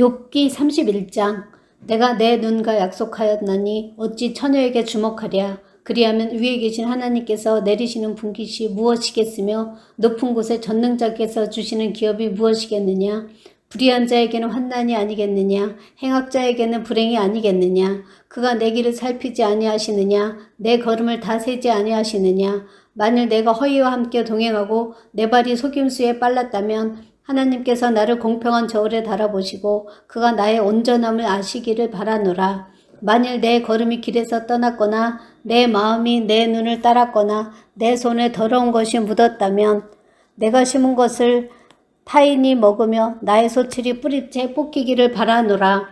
욥기 31장. 내가 내 눈과 약속하였나니 어찌 처녀에게 주목하랴. 그리하면 위에 계신 하나님께서 내리시는 분깃이 무엇이겠으며 높은 곳에 전능자께서 주시는 기업이 무엇이겠느냐. 불의한 자에게는 환난이 아니겠느냐. 행악자에게는 불행이 아니겠느냐. 그가 내 길을 살피지 아니하시느냐. 내 걸음을 다 세지 아니하시느냐. 만일 내가 허위와 함께 동행하고 내 발이 속임수에 빨랐다면 하나님께서 나를 공평한 저울에 달아보시고 그가 나의 온전함을 아시기를 바라노라. 만일 내 걸음이 길에서 떠났거나 내 마음이 내 눈을 따랐거나 내 손에 더러운 것이 묻었다면 내가 심은 것을 타인이 먹으며 나의 소출이 뿌리째 뽑히기를 바라노라.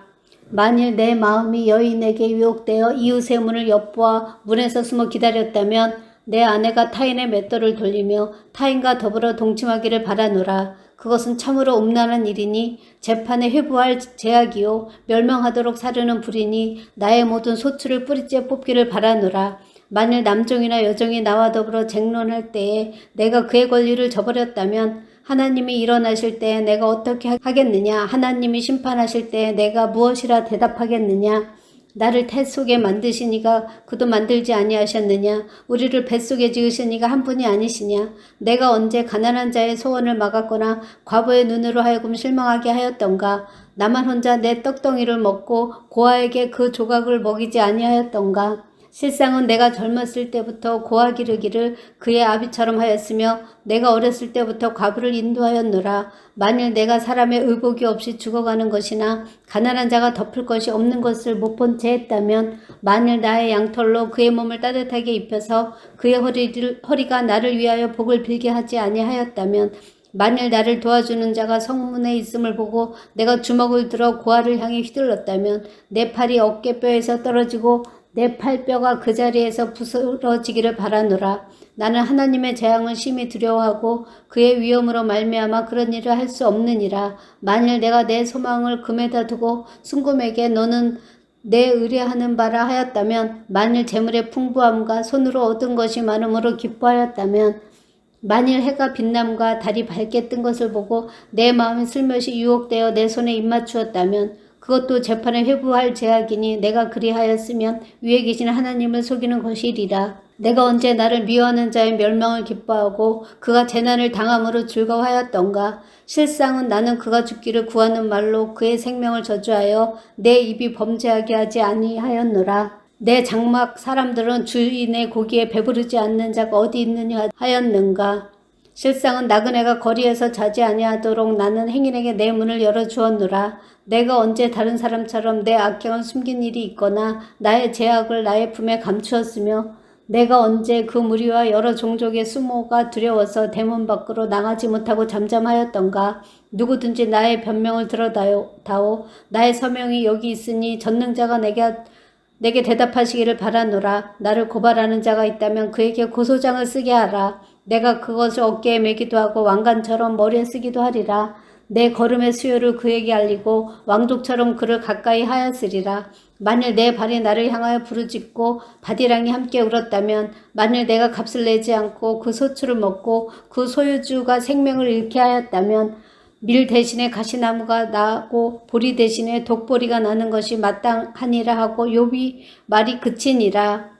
만일 내 마음이 여인에게 유혹되어 이웃의 문을 엿보아 문에서 숨어 기다렸다면 내 아내가 타인의 맷돌을 돌리며 타인과 더불어 동침하기를 바라노라. 그것은 참으로 음란한 일이니 재판에 회부할 제약이요 멸망하도록 사르는 불이니 나의 모든 소출을 뿌리째 뽑기를 바라노라. 만일 남종이나 여종이 나와 더불어 쟁론할 때에 내가 그의 권리를 저버렸다면 하나님이 일어나실 때에 내가 어떻게 하겠느냐. 하나님이 심판하실 때에 내가 무엇이라 대답하겠느냐. 나를 태 속에 만드시니가 그도 만들지 아니하셨느냐. 우리를 뱃속에 지으신 이가 한 분이 아니시냐. 내가 언제 가난한 자의 소원을 막았거나 과부의 눈으로 하여금 실망하게 하였던가. 나만 혼자 내 떡덩이를 먹고 고아에게 그 조각을 먹이지 아니하였던가. 실상은 내가 젊었을 때부터 고아 기르기를 그의 아비처럼 하였으며 내가 어렸을 때부터 과부를 인도하였노라. 만일 내가 사람의 의복이 없이 죽어가는 것이나 가난한 자가 덮을 것이 없는 것을 못 본 채 했다면 만일 나의 양털로 그의 몸을 따뜻하게 입혀서 그의 허리가 나를 위하여 복을 빌게 하지 아니하였다면 만일 나를 도와주는 자가 성문에 있음을 보고 내가 주먹을 들어 고아를 향해 휘둘렀다면 내 팔이 어깨뼈에서 떨어지고 내 팔뼈가 그 자리에서 부스러지기를 바라노라. 나는 하나님의 재앙을 심히 두려워하고 그의 위엄으로 말미암아 그런 일을 할 수 없느니라. 만일 내가 내 소망을 금에다 두고 순금에게 너는 내 의뢰하는 바라 하였다면 만일 재물의 풍부함과 손으로 얻은 것이 많음으로 기뻐하였다면 만일 해가 빛남과 달이 밝게 뜬 것을 보고 내 마음이 슬며시 유혹되어 내 손에 입맞추었다면 그것도 재판에 회부할 제약이니 내가 그리하였으면 위에 계신 하나님을 속이는 것이리라. 내가 언제 나를 미워하는 자의 멸망을 기뻐하고 그가 재난을 당함으로 즐거워하였던가. 실상은 나는 그가 죽기를 구하는 말로 그의 생명을 저주하여 내 입이 범죄하게 하지 아니하였노라. 내 장막 사람들은 주인의 고기에 배부르지 않는 자가 어디 있느냐 하였는가. 실상은 나그네가 거리에서 자지 아니하도록 나는 행인에게 내 문을 열어주었노라. 내가 언제 다른 사람처럼 내 악행을 숨긴 일이 있거나 나의 죄악을 나의 품에 감추었으며 내가 언제 그 무리와 여러 종족의 수모가 두려워서 대문 밖으로 나가지 못하고 잠잠하였던가. 누구든지 나의 변명을 들어다오. 나의 서명이 여기 있으니 전능자가 내게 대답하시기를 바라노라. 나를 고발하는 자가 있다면 그에게 고소장을 쓰게 하라. 내가 그것을 어깨에 매기도 하고 왕관처럼 머리에 쓰기도 하리라. 내 걸음의 수요를 그에게 알리고 왕족처럼 그를 가까이 하였으리라. 만일 내 발이 나를 향하여 부르짖고 바디랑이 함께 울었다면 만일 내가 값을 내지 않고 그 소출을 먹고 그 소유주가 생명을 잃게 하였다면 밀 대신에 가시나무가 나고 보리 대신에 독보리가 나는 것이 마땅하니라 하고 욥이 말이 그치니라.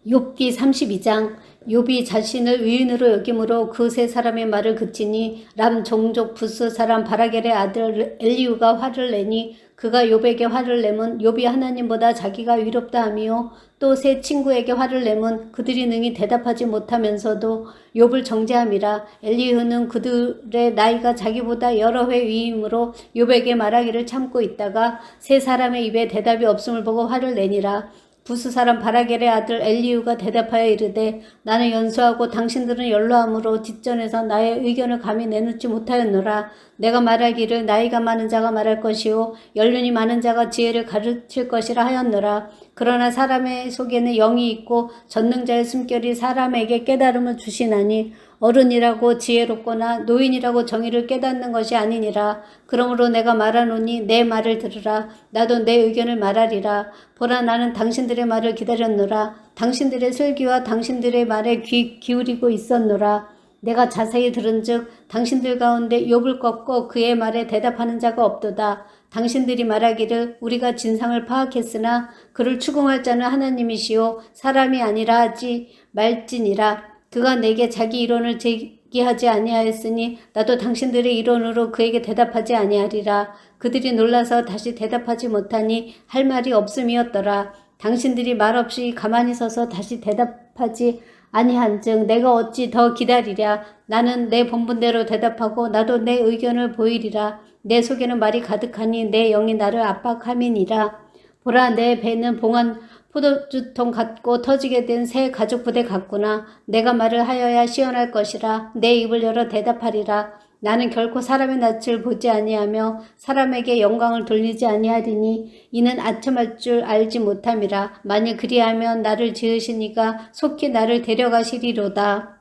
욥기 32장. 욥이 자신을 의인으로 여김으로 그 세 사람의 말을 그치니 람 종족 부스 사람 바라겔의 아들 엘리후가 화를 내니 그가 욥에게 화를 내면 욥이 하나님보다 자기가 위롭다 하며 또 세 친구에게 화를 내면 그들이 능히 대답하지 못하면서도 욥을 정죄함이라. 엘리후는 그들의 나이가 자기보다 여러 회 위이므로 욥에게 말하기를 참고 있다가 세 사람의 입에 대답이 없음을 보고 화를 내니라. 부스 사람 바라겔의 아들 엘리후가 대답하여 이르되 나는 연소하고 당신들은 연로함으로 뒷전에서 나의 의견을 감히 내놓지 못하였노라. 내가 말하기를 나이가 많은 자가 말할 것이요 연륜이 많은 자가 지혜를 가르칠 것이라 하였노라. 그러나 사람의 속에는 영이 있고 전능자의 숨결이 사람에게 깨달음을 주시나니 어른이라고 지혜롭거나 노인이라고 정의를 깨닫는 것이 아니니라. 그러므로 내가 말하노니 내 말을 들으라. 나도 내 의견을 말하리라. 보라, 나는 당신들의 말을 기다렸노라. 당신들의 슬기와 당신들의 말에 귀 기울이고 있었노라. 내가 자세히 들은즉 당신들 가운데 욥을 꺾고 그의 말에 대답하는 자가 없도다. 당신들이 말하기를 우리가 진상을 파악했으나 그를 추궁할 자는 하나님이시요 사람이 아니라 하지 말지니라. 그가 내게 자기 이론을 제기하지 아니하였으니 나도 당신들의 이론으로 그에게 대답하지 아니하리라. 그들이 놀라서 다시 대답하지 못하니 할 말이 없음이었더라. 당신들이 말없이 가만히 서서 다시 대답하지 아니한즉 내가 어찌 더 기다리랴. 나는 내 본분대로 대답하고 나도 내 의견을 보이리라. 내 속에는 말이 가득하니 내 영이 나를 압박함이니라. 보라, 내 배는 봉한 포도주통 같고 터지게 된 새 가죽 부대 같구나. 내가 말을 하여야 시원할 것이라. 내 입을 열어 대답하리라. 나는 결코 사람의 낯을 보지 아니하며 사람에게 영광을 돌리지 아니하리니 이는 아첨할 줄 알지 못함이라. 만일 그리하면 나를 지으신 이가 속히 나를 데려가시리로다.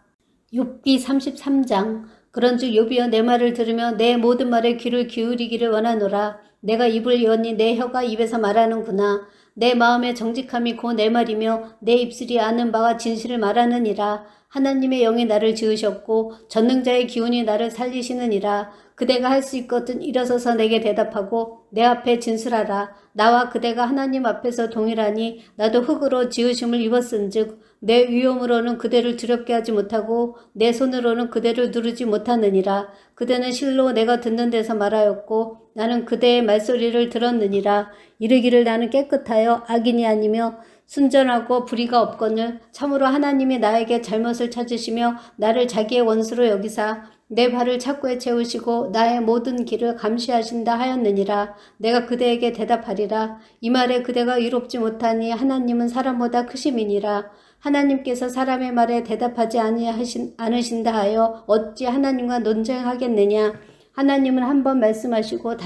욥기 33장. 그런즉 욥이여 내 말을 들으며 내 모든 말에 귀를 기울이기를 원하노라. 내가 입을 여니 내 혀가 입에서 말하는구나. 내 마음의 정직함이 곧 내 말이며 내 입술이 아는 바가 진실을 말하느니라. 하나님의 영이 나를 지으셨고 전능자의 기운이 나를 살리시느니라. 그대가 할 수 있거든 일어서서 내게 대답하고 내 앞에 진술하라. 나와 그대가 하나님 앞에서 동일하니 나도 흙으로 지으심을 입었은즉 내 위엄으로는 그대를 두렵게 하지 못하고 내 손으로는 그대를 누르지 못하느니라. 그대는 실로 내가 듣는 데서 말하였고 나는 그대의 말소리를 들었느니라. 이르기를 나는 깨끗하여 악인이 아니며 순전하고 불의가 없거늘 참으로 하나님이 나에게 잘못을 찾으시며 나를 자기의 원수로 여기사 내 발을 착고에 채우시고 나의 모든 길을 감시하신다 하였느니라. 내가 그대에게 대답하리라. 이 말에 그대가 의롭지 못하니 하나님은 사람보다 크심이니라. 하나님께서 사람의 말에 대답하지 않으신다 하여 어찌 하나님과 논쟁하겠느냐. 하나님은 한 번 말씀하시고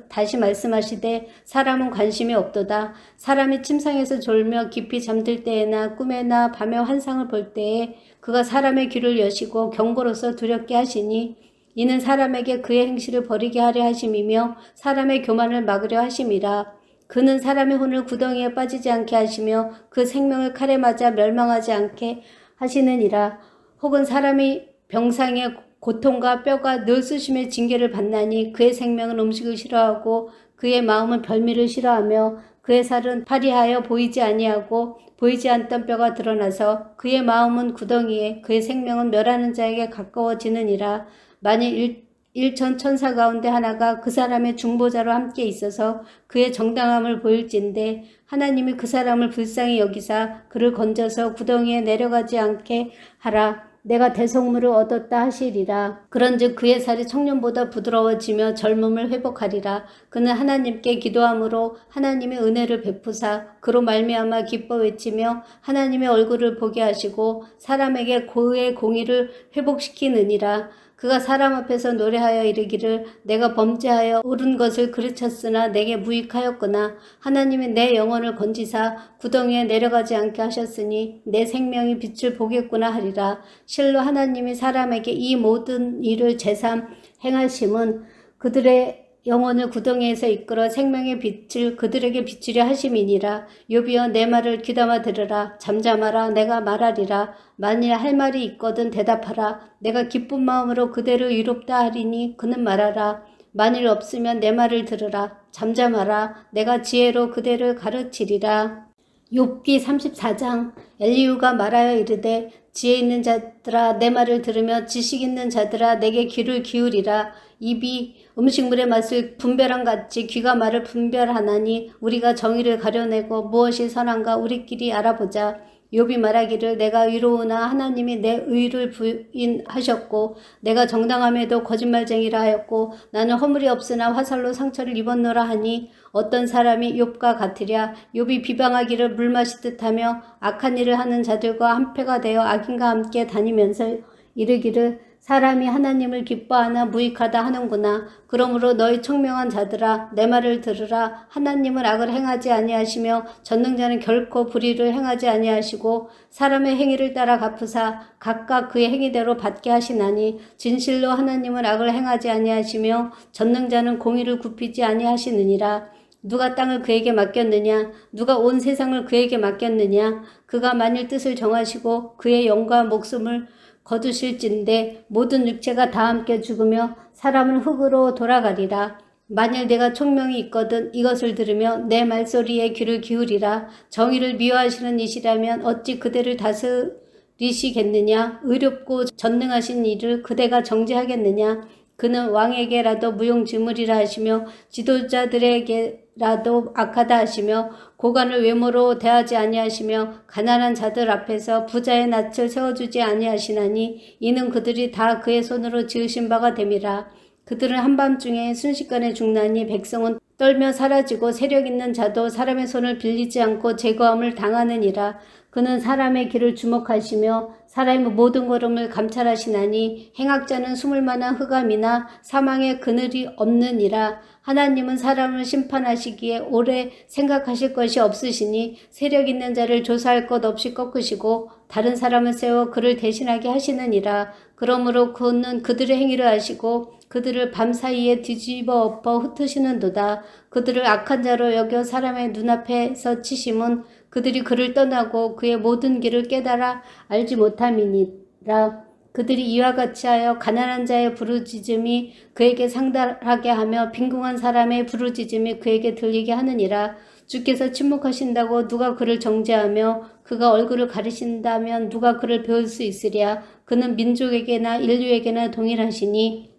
다시 말씀하시되 사람은 관심이 없도다. 사람이 침상에서 졸며 깊이 잠들 때에나 꿈에나 밤에 환상을 볼 때에 그가 사람의 귀를 여시고 경고로서 두렵게 하시니 이는 사람에게 그의 행실을 버리게 하려 하심이며 사람의 교만을 막으려 하심이라. 그는 사람의 혼을 구덩이에 빠지지 않게 하시며 그 생명을 칼에 맞아 멸망하지 않게 하시느니라. 혹은 사람이 병상에 고통과 뼈가 늘 쑤심의 징계를 받나니 그의 생명은 음식을 싫어하고 그의 마음은 별미를 싫어하며 그의 살은 파리하여 보이지 아니하고 보이지 않던 뼈가 드러나서 그의 마음은 구덩이에 그의 생명은 멸하는 자에게 가까워지느니라. 만일 일천 천사 가운데 하나가 그 사람의 중보자로 함께 있어서 그의 정당함을 보일진데 하나님이 그 사람을 불쌍히 여기사 그를 건져서 구덩이에 내려가지 않게 하라. 내가 대속물을 얻었다 하시리라. 그런즉 그의 살이 청년보다 부드러워지며 젊음을 회복하리라. 그는 하나님께 기도함으로 하나님의 은혜를 베푸사 그로 말미암아 기뻐 외치며 하나님의 얼굴을 보게 하시고 사람에게 그의 공의를 회복시키느니라. 그가 사람 앞에서 노래하여 이르기를 내가 범죄하여 옳은 것을 그르쳤으나 내게 무익하였구나. 하나님이 내 영혼을 건지사 구덩이에 내려가지 않게 하셨으니 내 생명이 빛을 보겠구나 하리라. 실로 하나님이 사람에게 이 모든 일을 제삼 행하심은 그들의 영혼을 구덩이에서 이끌어 생명의 빛을 그들에게 비추려 하심이니라. 욥이여 내 말을 귀담아 들으라. 잠잠하라. 내가 말하리라. 만일 할 말이 있거든 대답하라. 내가 기쁜 마음으로 그대를 위롭다 하리니 그는 말하라. 만일 없으면 내 말을 들으라. 잠잠하라. 내가 지혜로 그대를 가르치리라. 욥기 34장. 엘리후가 말하여 이르되 지혜 있는 자들아 내 말을 들으며 지식 있는 자들아 내게 귀를 기울이라. 입이 음식물의 맛을 분별한 같이 귀가 말을 분별하나니 우리가 정의를 가려내고 무엇이 선한가 우리끼리 알아보자. 욥이 말하기를 내가 의로우나 하나님이 내 의를 부인하셨고 내가 정당함에도 거짓말쟁이라 하였고 나는 허물이 없으나 화살로 상처를 입었노라 하니 어떤 사람이 욥과 같으랴. 욥이 비방하기를 물 마시듯 하며 악한 일을 하는 자들과 한패가 되어 악인과 함께 다니면서 이르기를 사람이 하나님을 기뻐하나 무익하다 하는구나. 그러므로 너희 청명한 자들아 내 말을 들으라. 하나님은 악을 행하지 아니하시며 전능자는 결코 불의를 행하지 아니하시고 사람의 행위를 따라 갚으사 각각 그의 행위대로 받게 하시나니 진실로 하나님은 악을 행하지 아니하시며 전능자는 공의를 굽히지 아니하시느니라. 누가 땅을 그에게 맡겼느냐? 누가 온 세상을 그에게 맡겼느냐? 그가 만일 뜻을 정하시고 그의 영과 목숨을 거두실진데 모든 육체가 다 함께 죽으며 사람은 흙으로 돌아가리라. 만일 내가 총명이 있거든 이것을 들으며 내 말소리에 귀를 기울이라. 정의를 미워하시는 이시라면 어찌 그대를 다스리시겠느냐. 의롭고 전능하신 이를 그대가 정죄하겠느냐. 그는 왕에게라도 무용지물이라 하시며 지도자들에게라도 악하다 하시며 고관을 외모로 대하지 아니하시며 가난한 자들 앞에서 부자의 낯을 세워주지 아니하시나니 이는 그들이 다 그의 손으로 지으신 바가 됨이라. 그들은 한밤중에 순식간에 죽나니 백성은 떨며 사라지고 세력 있는 자도 사람의 손을 빌리지 않고 제거함을 당하느니라. 그는 사람의 길을 주목하시며 사람의 모든 걸음을 감찰하시나니 행악자는 숨을 만한 흑암이나 사망의 그늘이 없느니라. 하나님은 사람을 심판하시기에 오래 생각하실 것이 없으시니 세력 있는 자를 조사할 것 없이 꺾으시고 다른 사람을 세워 그를 대신하게 하시느니라. 그러므로 그는 그들의 행위를 아시고 그들을 밤사이에 뒤집어 엎어 흩으시는도다. 그들을 악한 자로 여겨 사람의 눈앞에서 치심은 그들이 그를 떠나고 그의 모든 길을 깨달아 알지 못함이니라. 그들이 이와 같이 하여 가난한 자의 부르짖음이 그에게 상달하게 하며 빈궁한 사람의 부르짖음이 그에게 들리게 하느니라. 주께서 침묵하신다고 누가 그를 정죄하며 그가 얼굴을 가리신다면 누가 그를 배울 수 있으랴. 그는 민족에게나 인류에게나 동일하시니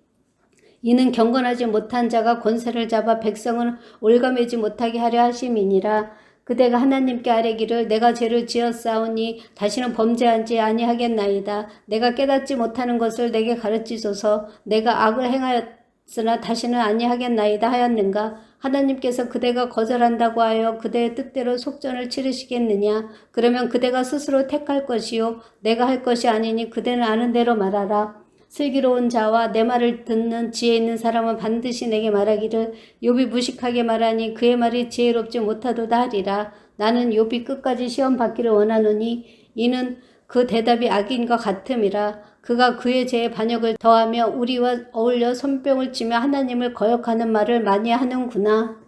이는 경건하지 못한 자가 권세를 잡아 백성을 올가매지 못하게 하려 하심이니라. 그대가 하나님께 아뢰기를 내가 죄를 지었사오니 다시는 범죄하지 아니하겠나이다. 내가 깨닫지 못하는 것을 내게 가르치소서. 내가 악을 행하였으나 다시는 아니하겠나이다 하였는가. 하나님께서 그대가 거절한다고 하여 그대의 뜻대로 속전을 치르시겠느냐. 그러면 그대가 스스로 택할 것이요 내가 할 것이 아니니 그대는 아는 대로 말하라. 슬기로운 자와 내 말을 듣는 지혜 있는 사람은 반드시 내게 말하기를 욥이 무식하게 말하니 그의 말이 지혜롭지 못하도다 하리라. 나는 욥이 끝까지 시험 받기를 원하노니 이는 그 대답이 악인 것 같음이라. 그가 그의 죄에 반역을 더하며 우리와 어울려 손뼉을 치며 하나님을 거역하는 말을 많이 하는구나.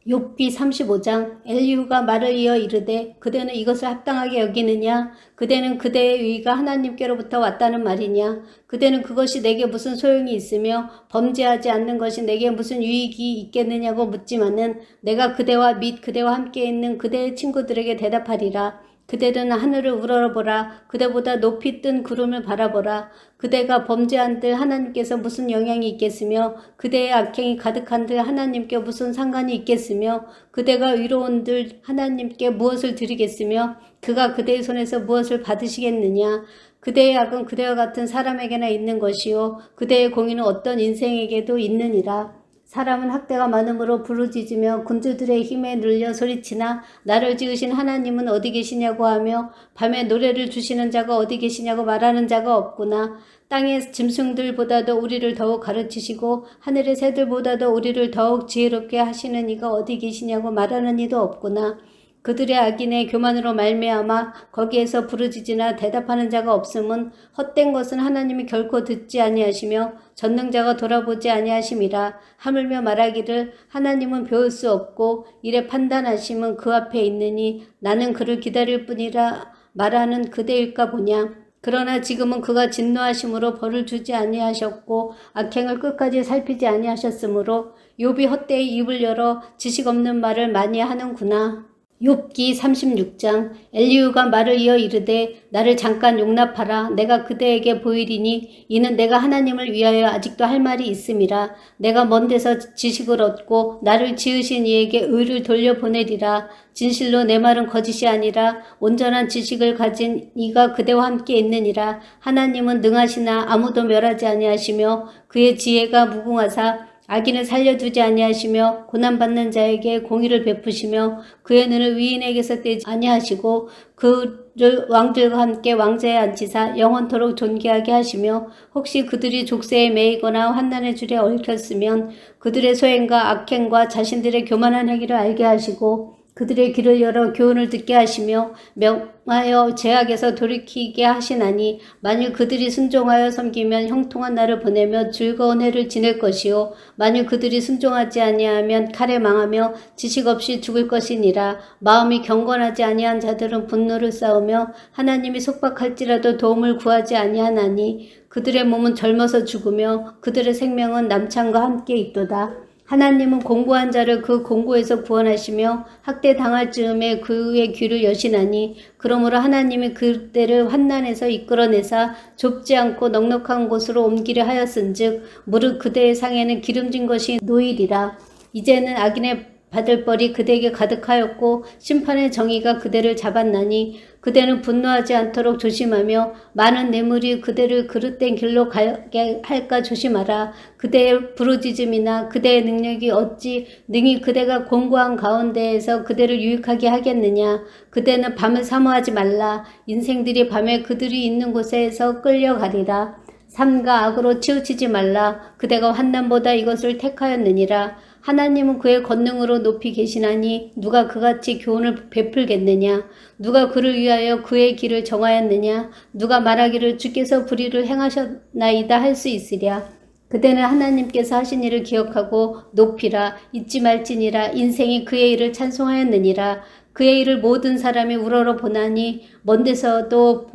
욥기 35장. 엘리후가 말을 이어 이르되 그대는 이것을 합당하게 여기느냐. 그대는 그대의 의가 하나님께로부터 왔다는 말이냐. 그대는 그것이 내게 무슨 소용이 있으며 범죄하지 않는 것이 내게 무슨 유익이 있겠느냐고 묻지만은 내가 그대와 및 그대와 함께 있는 그대의 친구들에게 대답하리라. 그대는 하늘을 우러러보라. 그대보다 높이 뜬 구름을 바라보라. 그대가 범죄한들 하나님께서 무슨 영향이 있겠으며 그대의 악행이 가득한들 하나님께 무슨 상관이 있겠으며 그대가 의로운들 하나님께 무엇을 드리겠으며 그가 그대의 손에서 무엇을 받으시겠느냐. 그대의 악은 그대와 같은 사람에게나 있는 것이요 그대의 공의는 어떤 인생에게도 있느니라. 사람은 학대가 많음으로 부르짖으며 군주들의 힘에 눌려 소리치나 나를 지으신 하나님은 어디 계시냐고 하며 밤에 노래를 주시는 자가 어디 계시냐고 말하는 자가 없구나. 땅의 짐승들보다도 우리를 더욱 가르치시고 하늘의 새들보다도 우리를 더욱 지혜롭게 하시는 이가 어디 계시냐고 말하는 이도 없구나. 그들의 악인의 교만으로 말미암아 거기에서 부르짖으나 대답하는 자가 없음은 헛된 것은 하나님이 결코 듣지 아니하시며 전능자가 돌아보지 아니하심이라. 하물며 말하기를 하나님은 배울 수 없고 이래 판단하심은 그 앞에 있느니 나는 그를 기다릴 뿐이라 말하는 그대일까 보냐. 그러나 지금은 그가 진노하심으로 벌을 주지 아니하셨고 악행을 끝까지 살피지 아니하셨으므로 욥이 헛되이 입을 열어 지식 없는 말을 많이 하는구나. 욥기 36장. 엘리후가 말을 이어 이르되 나를 잠깐 용납하라. 내가 그대에게 보이리니 이는 내가 하나님을 위하여 아직도 할 말이 있음이라. 내가 먼 데서 지식을 얻고 나를 지으신 이에게 의를 돌려보내리라. 진실로 내 말은 거짓이 아니라 온전한 지식을 가진 이가 그대와 함께 있느니라. 하나님은 능하시나 아무도 멸하지 아니하시며 그의 지혜가 무궁하사 악인을 살려두지 아니하시며 고난받는 자에게 공의를 베푸시며 그의 눈을 위인에게서 떼지 아니하시고 그를 왕들과 함께 왕자에 앉히사 영원토록 존귀하게 하시며 혹시 그들이 족쇄에 매이거나 환난의 줄에 얽혔으면 그들의 소행과 악행과 자신들의 교만한 행위를 알게 하시고 그들의 귀를 열어 교훈을 듣게 하시며 명하여 죄악에서 돌이키게 하시나니 만일 그들이 순종하여 섬기면 형통한 날을 보내며 즐거운 해를 지낼 것이요 만일 그들이 순종하지 아니하면 칼에 망하며 지식 없이 죽을 것이니라. 마음이 경건하지 아니한 자들은 분노를 쌓으며 하나님이 속박할지라도 도움을 구하지 아니하나니 그들의 몸은 젊어서 죽으며 그들의 생명은 남창과 함께 있도다. 하나님은 공고한 자를 그 공고에서 구원하시며 학대당할 즈음에 그의 귀를 여시나니 그러므로 하나님이 그때를 환난에서 이끌어내사 좁지 않고 넉넉한 곳으로 옮기려 하였은즉 무릇 그대의 상에는 기름진 것이 놓이리라. 이제는 악인의 받을 벌이 그대에게 가득하였고 심판의 정의가 그대를 잡았나니 그대는 분노하지 않도록 조심하며 많은 뇌물이 그대를 그릇된 길로 가게 할까 조심하라. 그대의 부르짖음이나 그대의 능력이 어찌 능히 그대가 공고한 가운데에서 그대를 유익하게 하겠느냐. 그대는 밤을 사모하지 말라. 인생들이 밤에 그들이 있는 곳에서 끌려가리라. 삼가 악으로 치우치지 말라. 그대가 환난보다 이것을 택하였느니라. 하나님은 그의 권능으로 높이 계시나니 누가 그같이 교훈을 베풀겠느냐. 누가 그를 위하여 그의 길을 정하였느냐. 누가 말하기를 주께서 불의를 행하셨나이다 할 수 있으랴. 그대는 하나님께서 하신 일을 기억하고 높이라. 잊지 말지니라. 인생이 그의 일을 찬송하였느니라. 그의 일을 모든 사람이 우러러 보나니 먼 데서도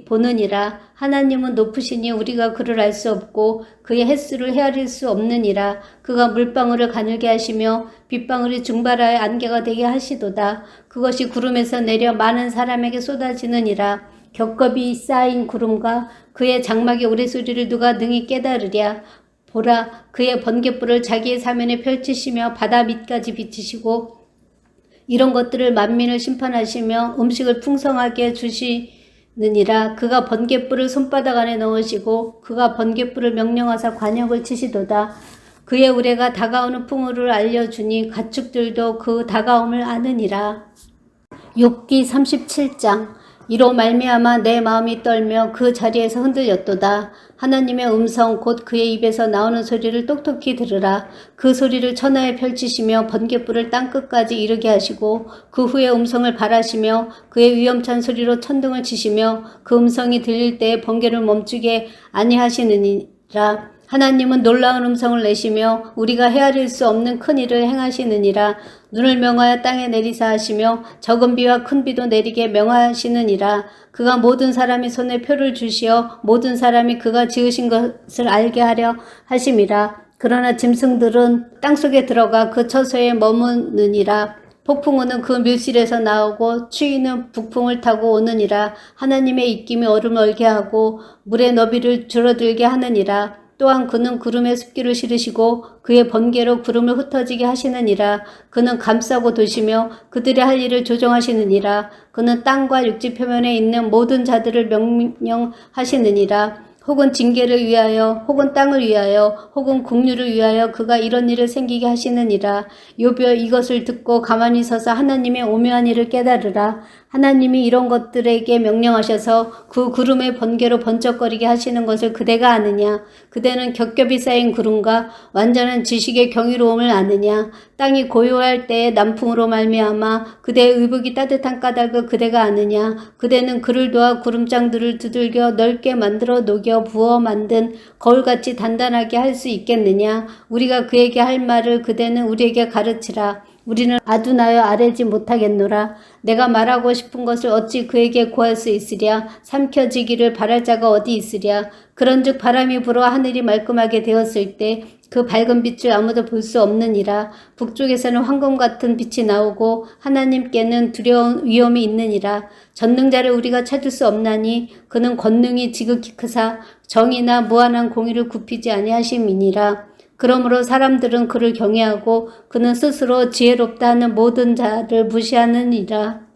보느니라. 하나님은 높으시니 우리가 그를 알 수 없고 그의 횟수를 헤아릴 수 없느니라. 그가 물방울을 가늘게 하시며 빗방울이 증발하여 안개가 되게 하시도다. 그것이 구름에서 내려 많은 사람에게 쏟아지느니라. 겹겹이 쌓인 구름과 그의 장막의 우레소리를 누가 능히 깨달으랴. 보라, 그의 번갯불을 자기의 사면에 펼치시며 바다 밑까지 비치시고 이런 것들을 만민을 심판하시며 음식을 풍성하게 주시느니라. 그가 번갯불을 손바닥 안에 넣으시고 그가 번갯불을 명령하사 관역을 치시도다. 그의 우레가 다가오는 풍우를 알려주니 가축들도 그 다가옴을 아느니라. 욥기 37장. 이로 말미암아 내 마음이 떨며 그 자리에서 흔들렸도다. 하나님의 음성 곧 그의 입에서 나오는 소리를 똑똑히 들으라. 그 소리를 천하에 펼치시며 번갯불을 땅끝까지 이르게 하시고 그 후에 음성을 발하시며 그의 위험찬 소리로 천둥을 치시며 그 음성이 들릴 때에 번개를 멈추게 아니하시느니라. 하나님은 놀라운 음성을 내시며 우리가 헤아릴 수 없는 큰 일을 행하시느니라. 눈을 명하여 땅에 내리사 하시며 적은 비와 큰 비도 내리게 명하시느니라. 그가 모든 사람이 손에 표를 주시어 모든 사람이 그가 지으신 것을 알게 하려 하심이라. 그러나 짐승들은 땅속에 들어가 그 처소에 머무느니라. 폭풍우는 그 밀실에서 나오고 추위는 북풍을 타고 오느니라. 하나님의 입김이 얼음을 얼게 하고 물의 너비를 줄어들게 하느니라. 또한 그는 구름에 습기를 실으시고 그의 번개로 구름을 흩어지게 하시느니라. 그는 감싸고 도시며 그들의 할 일을 조정하시느니라. 그는 땅과 육지 표면에 있는 모든 자들을 명령하시느니라. 혹은 징계를 위하여 혹은 땅을 위하여 혹은 국류를 위하여 그가 이런 일을 생기게 하시느니라. 욥여 이것을 듣고 가만히 서서 하나님의 오묘한 일을 깨달으라. 하나님이 이런 것들에게 명령하셔서 그 구름의 번개로 번쩍거리게 하시는 것을 그대가 아느냐. 그대는 겹겹이 쌓인 구름과 완전한 지식의 경이로움을 아느냐. 땅이 고요할 때에 남풍으로 말미암아 그대의 의복이 따뜻한 까닭을 그대가 아느냐. 그대는 그를 도와 구름장들을 두들겨 넓게 만들어 녹여 부어 만든 거울같이 단단하게 할 수 있겠느냐. 우리가 그에게 할 말을 그대는 우리에게 가르치라. 우리는 아둔하여 아뢰지 못하겠노라. 내가 말하고 싶은 것을 어찌 그에게 구할 수 있으랴. 삼켜지기를 바랄 자가 어디 있으랴. 그런즉 바람이 불어 하늘이 말끔하게 되었을 때 그 밝은 빛을 아무도 볼 수 없느니라. 북쪽에서는 황금 같은 빛이 나오고 하나님께는 두려운 위험이 있느니라. 전능자를 우리가 찾을 수 없나니 그는 권능이 지극히 크사 정의나 무한한 공의를 굽히지 아니하심이니라. 그러므로 사람들은 그를 경외하고 그는 스스로 지혜롭다 하는 모든 자를 무시하느니라.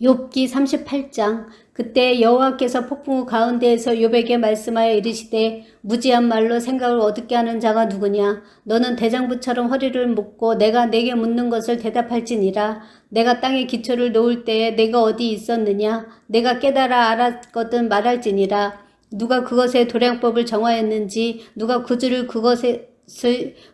욥기 38장. 그때 여호와께서 폭풍우 가운데에서 욥에게 말씀하여 이르시되 무지한 말로 생각을 어둡게 하는 자가 누구냐. 너는 대장부처럼 허리를 묶고 내가 내게 묻는 것을 대답할지니라. 내가 땅에 기초를 놓을 때에 내가 어디 있었느냐. 내가 깨달아 알았거든 말할지니라. 누가 그것의 도량법을 정하였는지 누가 구주를 그것을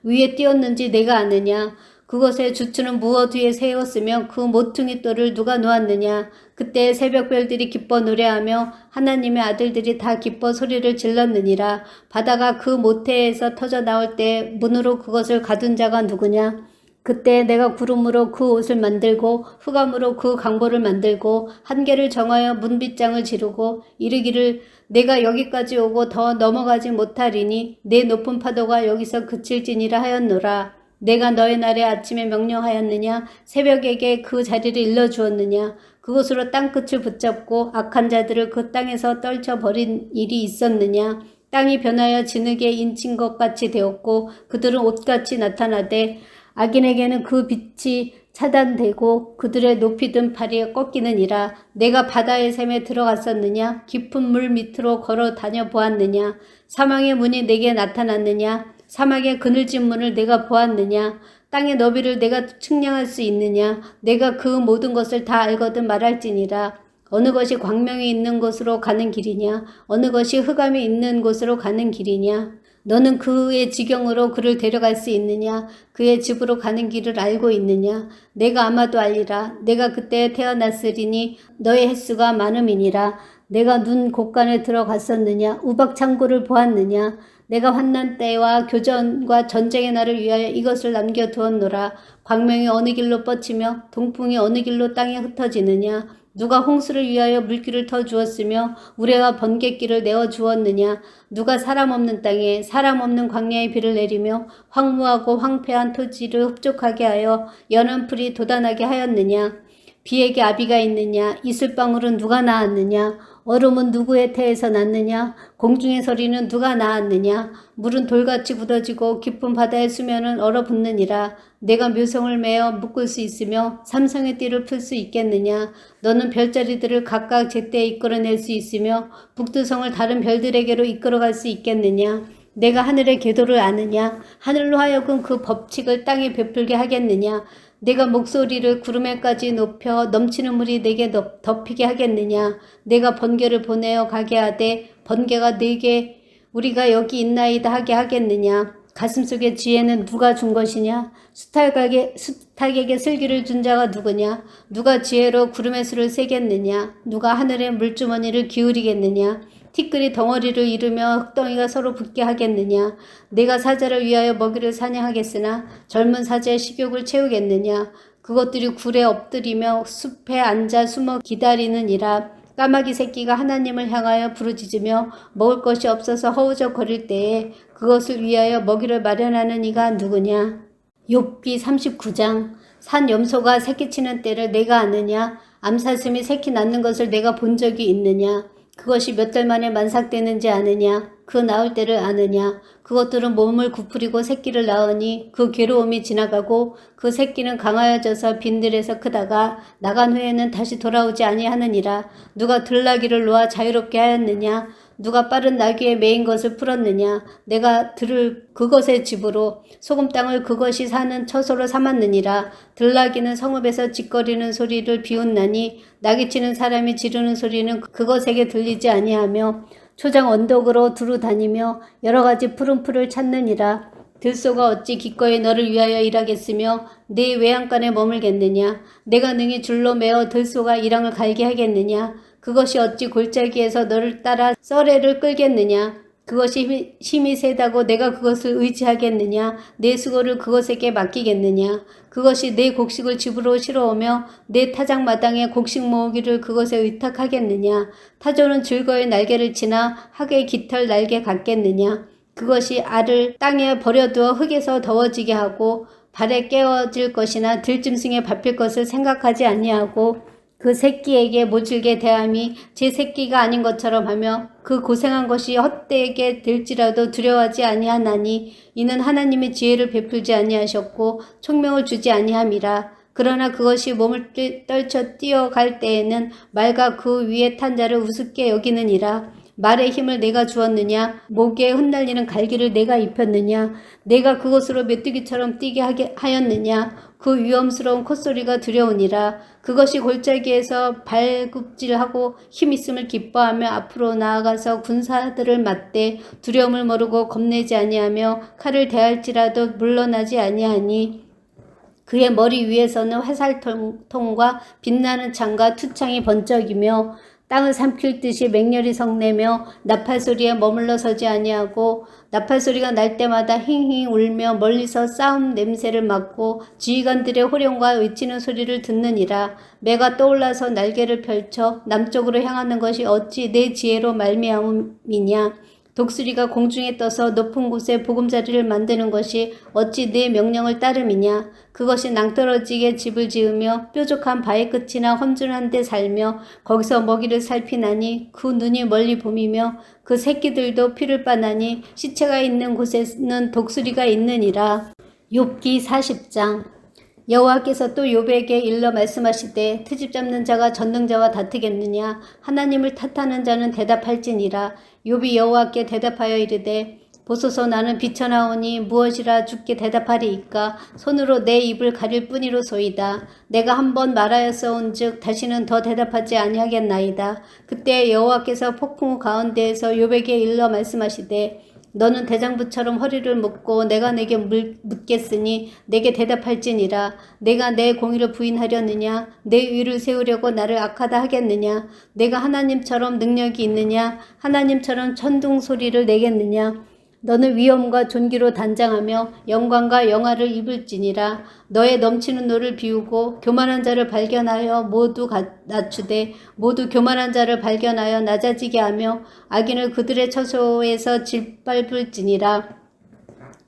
위에 띄웠는지 내가 아느냐. 그것의 주추는 무엇 위에 세웠으며 그 모퉁이 돌을 누가 놓았느냐. 그때 새벽별들이 기뻐 노래하며 하나님의 아들들이 다 기뻐 소리를 질렀느니라. 바다가 그 모태에서 터져 나올 때 문으로 그것을 가둔 자가 누구냐. 그때 내가 구름으로 그 옷을 만들고 흑암으로 그 강보를 만들고 한계를 정하여 문빗장을 지르고 이르기를 내가 여기까지 오고 더 넘어가지 못하리니 내 높은 파도가 여기서 그칠지니라 하였노라. 내가 너의 날에 아침에 명령하였느냐? 새벽에게 그 자리를 일러주었느냐? 그곳으로 땅끝을 붙잡고 악한 자들을 그 땅에서 떨쳐버린 일이 있었느냐? 땅이 변하여 진흙에 인친 것 같이 되었고 그들은 옷같이 나타나되 악인에게는 그 빛이 차단되고 그들의 높이 든 발이 꺾이느니라. 내가 바다의 샘에 들어갔었느냐? 깊은 물 밑으로 걸어 다녀 보았느냐? 사망의 문이 내게 나타났느냐? 사막의 그늘진 문을 내가 보았느냐? 땅의 너비를 내가 측량할 수 있느냐? 내가 그 모든 것을 다 알거든 말할지니라. 어느 것이 광명이 있는 곳으로 가는 길이냐? 어느 것이 흑암이 있는 곳으로 가는 길이냐? 너는 그의 지경으로 그를 데려갈 수 있느냐? 그의 집으로 가는 길을 알고 있느냐? 내가 아마도 알리라. 내가 그때 태어났으리니 너의 횟수가 많음이니라. 내가 눈 곳간에 들어갔었느냐? 우박 창고를 보았느냐? 내가 환난 때와 교전과 전쟁의 날을 위하여 이것을 남겨두었노라. 광명이 어느 길로 뻗치며 동풍이 어느 길로 땅에 흩어지느냐? 누가 홍수를 위하여 물길을 터주었으며 우레와 번갯길을 내어주었느냐? 누가 사람 없는 땅에 사람 없는 광야에 비를 내리며 황무하고 황폐한 토지를 흡족하게 하여 연한 풀이 돋아나게 하였느냐? 비에게 아비가 있느냐? 이슬방울은 누가 낳았느냐? 얼음은 누구의 태에서 났느냐? 공중의 소리는 누가 낳았느냐? 물은 돌같이 굳어지고 깊은 바다의 수면은 얼어붙느니라. 내가 묘성을 메어 묶을 수 있으며 삼성의 띠를 풀 수 있겠느냐? 너는 별자리들을 각각 제때에 이끌어낼 수 있으며 북두성을 다른 별들에게로 이끌어갈 수 있겠느냐? 내가 하늘의 궤도를 아느냐? 하늘로 하여금 그 법칙을 땅에 베풀게 하겠느냐? 내가 목소리를 구름에까지 높여 넘치는 물이 내게 덮이게 하겠느냐? 내가 번개를 보내어 가게 하되 번개가 내게 우리가 여기 있나이다 하게 하겠느냐? 가슴속의 지혜는 누가 준 것이냐? 수탉에게 슬기를 준 자가 누구냐? 누가 지혜로 구름의 수를 세겠느냐? 누가 하늘의 물주머니를 기울이겠느냐? 티끌이 덩어리를 이루며 흙덩이가 서로 붙게 하겠느냐? 내가 사자를 위하여 먹이를 사냥하겠으나 젊은 사자의 식욕을 채우겠느냐? 그것들이 굴에 엎드리며 숲에 앉아 숨어 기다리느니라. 까마귀 새끼가 하나님을 향하여 부르짖으며 먹을 것이 없어서 허우적거릴 때에 그것을 위하여 먹이를 마련하는 이가 누구냐? 욥기 39장. 산 염소가 새끼치는 때를 내가 아느냐? 암사슴이 새끼 낳는 것을 내가 본 적이 있느냐? 그것이 몇 달 만에 만삭되는지 아느냐? 그 나올 때를 아느냐? 그것들은 몸을 구부리고 새끼를 낳으니 그 괴로움이 지나가고 그 새끼는 강하여져서 빈들에서 크다가 나간 후에는 다시 돌아오지 아니하느니라. 누가 들나귀를 놓아 자유롭게 하였느냐? 누가 빠른 나귀에 매인 것을 풀었느냐? 내가 들을 그것의 집으로 소금 땅을 그것이 사는 처소로 삼았느니라. 들나귀는 성읍에서 짖거리는 소리를 비웃나니 나귀치는 사람이 지르는 소리는 그것에게 들리지 아니하며 초장 언덕으로 두루 다니며 여러 가지 푸른 풀을 찾느니라. 들소가 어찌 기꺼이 너를 위하여 일하겠으며 네 외양간에 머물겠느냐? 내가 능히 줄로 매어 들소가 이랑을 갈게 하겠느냐? 그것이 어찌 골짜기에서 너를 따라 썰애를 끌겠느냐? 그것이 힘이 세다고 내가 그것을 의지하겠느냐? 내 수고를 그것에게 맡기겠느냐? 그것이 내 곡식을 집으로 실어오며 내 타작마당에 곡식 모으기를 그것에 의탁하겠느냐? 타조는 즐거이 날개를 치나 학의 깃털 날개 같겠느냐? 그것이 알을 땅에 버려두어 흙에서 더워지게 하고 발에 깨어질 것이나 들짐승에 밟힐 것을 생각하지 아니하고 그 새끼에게 모질게 대함이 제 새끼가 아닌 것처럼 하며 그 고생한 것이 헛되게 될지라도 두려워하지 아니하나니 이는 하나님의 지혜를 베풀지 아니하셨고 총명을 주지 아니함이라. 그러나 그것이 몸을 떨쳐 뛰어갈 때에는 말과 그 위에 탄 자를 우습게 여기느니라. 말의 힘을 내가 주었느냐? 목에 흩날리는 갈기를 내가 입혔느냐? 내가 그것으로 메뚜기처럼 뛰게 하였느냐? 그 위험스러운 콧소리가 두려우니라. 그것이 골짜기에서 발굽질하고 힘있음을 기뻐하며 앞으로 나아가서 군사들을 맞대 두려움을 모르고 겁내지 아니하며 칼을 대할지라도 물러나지 아니하니 그의 머리 위에서는 화살통과 빛나는 창과 투창이 번쩍이며 땅을 삼킬 듯이 맹렬히 성내며 나팔소리에 머물러 서지 아니하고 나팔소리가 날 때마다 힝힝 울며 멀리서 싸움 냄새를 맡고 지휘관들의 호령과 외치는 소리를 듣느니라. 매가 떠올라서 날개를 펼쳐 남쪽으로 향하는 것이 어찌 내 지혜로 말미암이냐? 독수리가 공중에 떠서 높은 곳에 보금자리를 만드는 것이 어찌 네 명령을 따름이냐. 그것이 낭떠러지게 집을 지으며 뾰족한 바위 끝이나 험준한 데 살며 거기서 먹이를 살피나니 그 눈이 멀리 봄이며 그 새끼들도 피를 빠나니 시체가 있는 곳에는 독수리가 있느니라. 욥기 40장. 여호와께서 또 욥에게 일러 말씀하시되 트집 잡는 자가 전능자와 다투겠느냐. 하나님을 탓하는 자는 대답할지니라. 욥이 여호와께 대답하여 이르되 보소서 나는 비천하오니 무엇이라 주께 대답하리이까. 손으로 내 입을 가릴 뿐이로소이다. 내가 한번 말하였사온즉 다시는 더 대답하지 아니하겠나이다. 그때 여호와께서 폭풍 가운데에서 욥에게 일러 말씀하시되 너는 대장부처럼 허리를 묶고 내가 내게 묻겠으니 내게 대답할지니라. 내가 내 공의를 부인하려느냐. 내 의를 세우려고 나를 악하다 하겠느냐. 내가 하나님처럼 능력이 있느냐. 하나님처럼 천둥 소리를 내겠느냐. 너는 위엄과 존귀로 단장하며 영광과 영화를 입을지니라. 너의 넘치는 노를 비우고 교만한 자를 발견하여 모두 낮추되 모두 교만한 자를 발견하여 낮아지게 하며 악인을 그들의 처소에서 짓밟을지니라.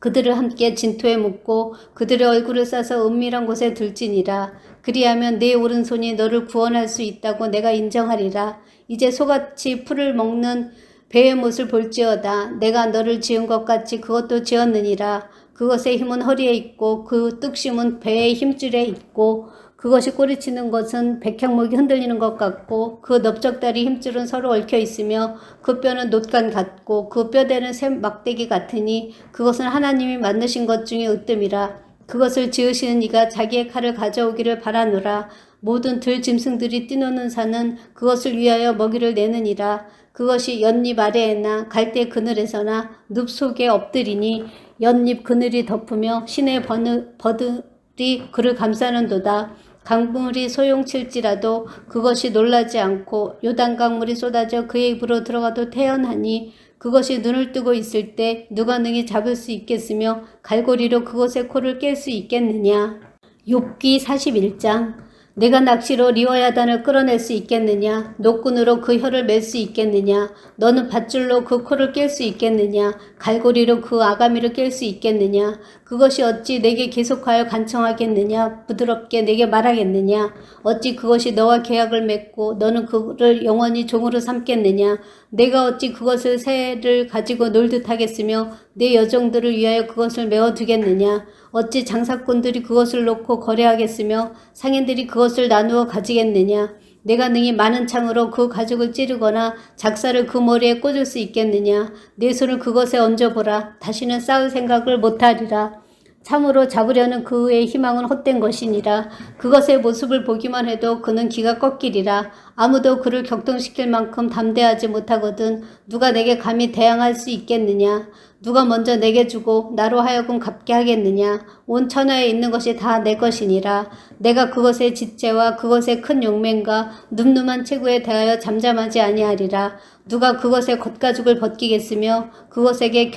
그들을 함께 진토에 묻고 그들의 얼굴을 싸서 은밀한 곳에 둘지니라. 그리하면 네 오른손이 너를 구원할 수 있다고 내가 인정하리라. 이제 소같이 풀을 먹는 배의 못을 볼지어다. 내가 너를 지은 것 같이 그것도 지었느니라. 그것의 힘은 허리에 있고 그 뚝심은 배의 힘줄에 있고 그것이 꼬리치는 것은 백향목이 흔들리는 것 같고 그 넓적다리 힘줄은 서로 얽혀 있으며 그 뼈는 놋간 같고 그 뼈대는 새 막대기 같으니 그것은 하나님이 만드신 것 중에 으뜸이라. 그것을 지으시는 이가 자기의 칼을 가져오기를 바라노라. 모든 들 짐승들이 뛰노는 산은 그것을 위하여 먹이를 내느니라. 그것이 연잎 아래에나 갈대 그늘에서나 늪 속에 엎드리니 연잎 그늘이 덮으며 시내 버들이 그를 감싸는도다. 강물이 소용칠지라도 그것이 놀라지 않고 요단강물이 쏟아져 그의 입으로 들어가도 태연하니 그것이 눈을 뜨고 있을 때 누가 능히 잡을 수 있겠으며 갈고리로 그것의 코를 깰 수 있겠느냐. 욥기 41장. 내가 낚시로 리워야단을 끌어낼 수 있겠느냐? 노끈으로 그 혀를 맬 수 있겠느냐? 너는 밧줄로 그 코를 깰 수 있겠느냐? 갈고리로 그 아가미를 깰 수 있겠느냐? 그것이 어찌 내게 계속하여 간청하겠느냐? 부드럽게 내게 말하겠느냐? 어찌 그것이 너와 계약을 맺고 너는 그를 영원히 종으로 삼겠느냐? 내가 어찌 그것을 새를 가지고 놀듯 하겠으며 내 여종들을 위하여 그것을 메워두겠느냐? 어찌 장사꾼들이 그것을 놓고 거래하겠으며 상인들이 그것을 나누어 가지겠느냐? 내가 능히 많은 창으로 그 가죽을 찌르거나 작사를 그 머리에 꽂을 수 있겠느냐? 내 손을 그것에 얹어보라. 다시는 싸울 생각을 못하리라. 참으로 잡으려는 그의 희망은 헛된 것이니라. 그것의 모습을 보기만 해도 그는 기가 꺾이리라. 아무도 그를 격동시킬 만큼 담대하지 못하거든 누가 내게 감히 대항할 수 있겠느냐? 누가 먼저 내게 주고 나로 하여금 갚게 하겠느냐? 온 천하에 있는 것이 다 내 것이니라. 내가 그것의 지체와 그것의 큰 용맹과 늠름한 체구에 대하여 잠잠하지 아니하리라. 누가 그것의 겉가죽을 벗기겠으며 그것에게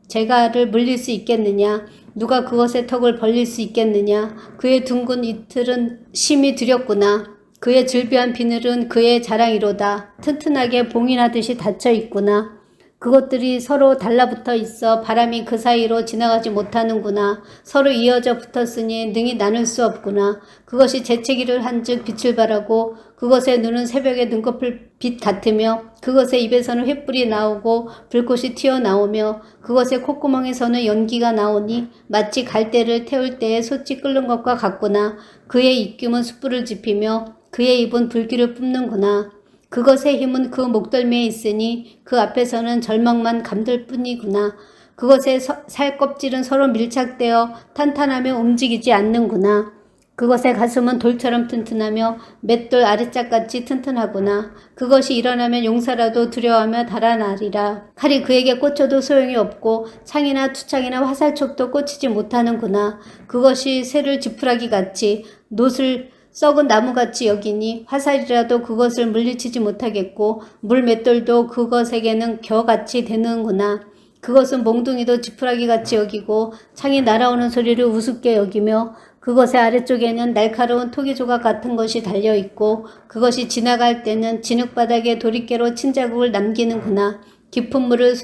재갈을 물릴 수 있겠느냐? 누가 그것의 턱을 벌릴 수 있겠느냐? 그의 둥근 이틀은 심히 두렵구나. 그의 즐비한 비늘은 그의 자랑이로다. 튼튼하게 봉인하듯이 닫혀 있구나. 그것들이 서로 달라붙어 있어 바람이 그 사이로 지나가지 못하는구나. 서로 이어져 붙었으니 능히 나눌 수 없구나. 그것이 재채기를 한즉 빛을 발하고 그것의 눈은 새벽에 눈꺼풀 빛 같으며 그것의 입에서는 횃불이 나오고 불꽃이 튀어나오며 그것의 콧구멍에서는 연기가 나오니 마치 갈대를 태울 때에 솥이 끓는 것과 같구나. 그의 입김은 숯불을 지피며 그의 입은 불길을 뿜는구나. 그것의 힘은 그 목덜미에 있으니 그 앞에서는 절망만 감들 뿐이구나. 그것의 살껍질은 서로 밀착되어 탄탄하며 움직이지 않는구나. 그것의 가슴은 돌처럼 튼튼하며 맷돌 아래짝같이 튼튼하구나. 그것이 일어나면 용사라도 두려워하며 달아나리라. 칼이 그에게 꽂혀도 소용이 없고 창이나 투창이나 화살촉도 꽂히지 못하는구나. 그것이 새를 지푸라기같이 놋을 썩은 나무같이 여기니 화살이라도 그것을 물리치지 못하겠고 물맷돌도 그것에게는 겨같이 되는구나. 그것은 몽둥이도 지푸라기같이 여기고 창이 날아오는 소리를 우습게 여기며 그것의 아래쪽에는 날카로운 토기조각 같은 것이 달려있고 그것이 지나갈 때는 진흙바닥에 도리깨로 친 자국을 남기는구나. 깊은 물을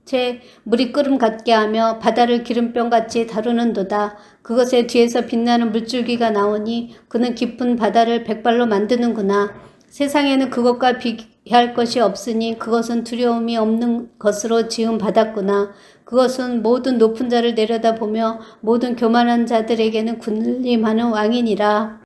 채 물이 끓음 같게 하며 바다를 기름병같이 다루는도다. 그것의 뒤에서 빛나는 물줄기가 나오니 그는 깊은 바다를 백발로 만드는구나. 세상에는 그것과 비할 것이 없으니 그것은 두려움이 없는 것으로 지은 바다구나. 그것은 모든 높은 자를 내려다보며 모든 교만한 자들에게는 군림하는 왕이니라.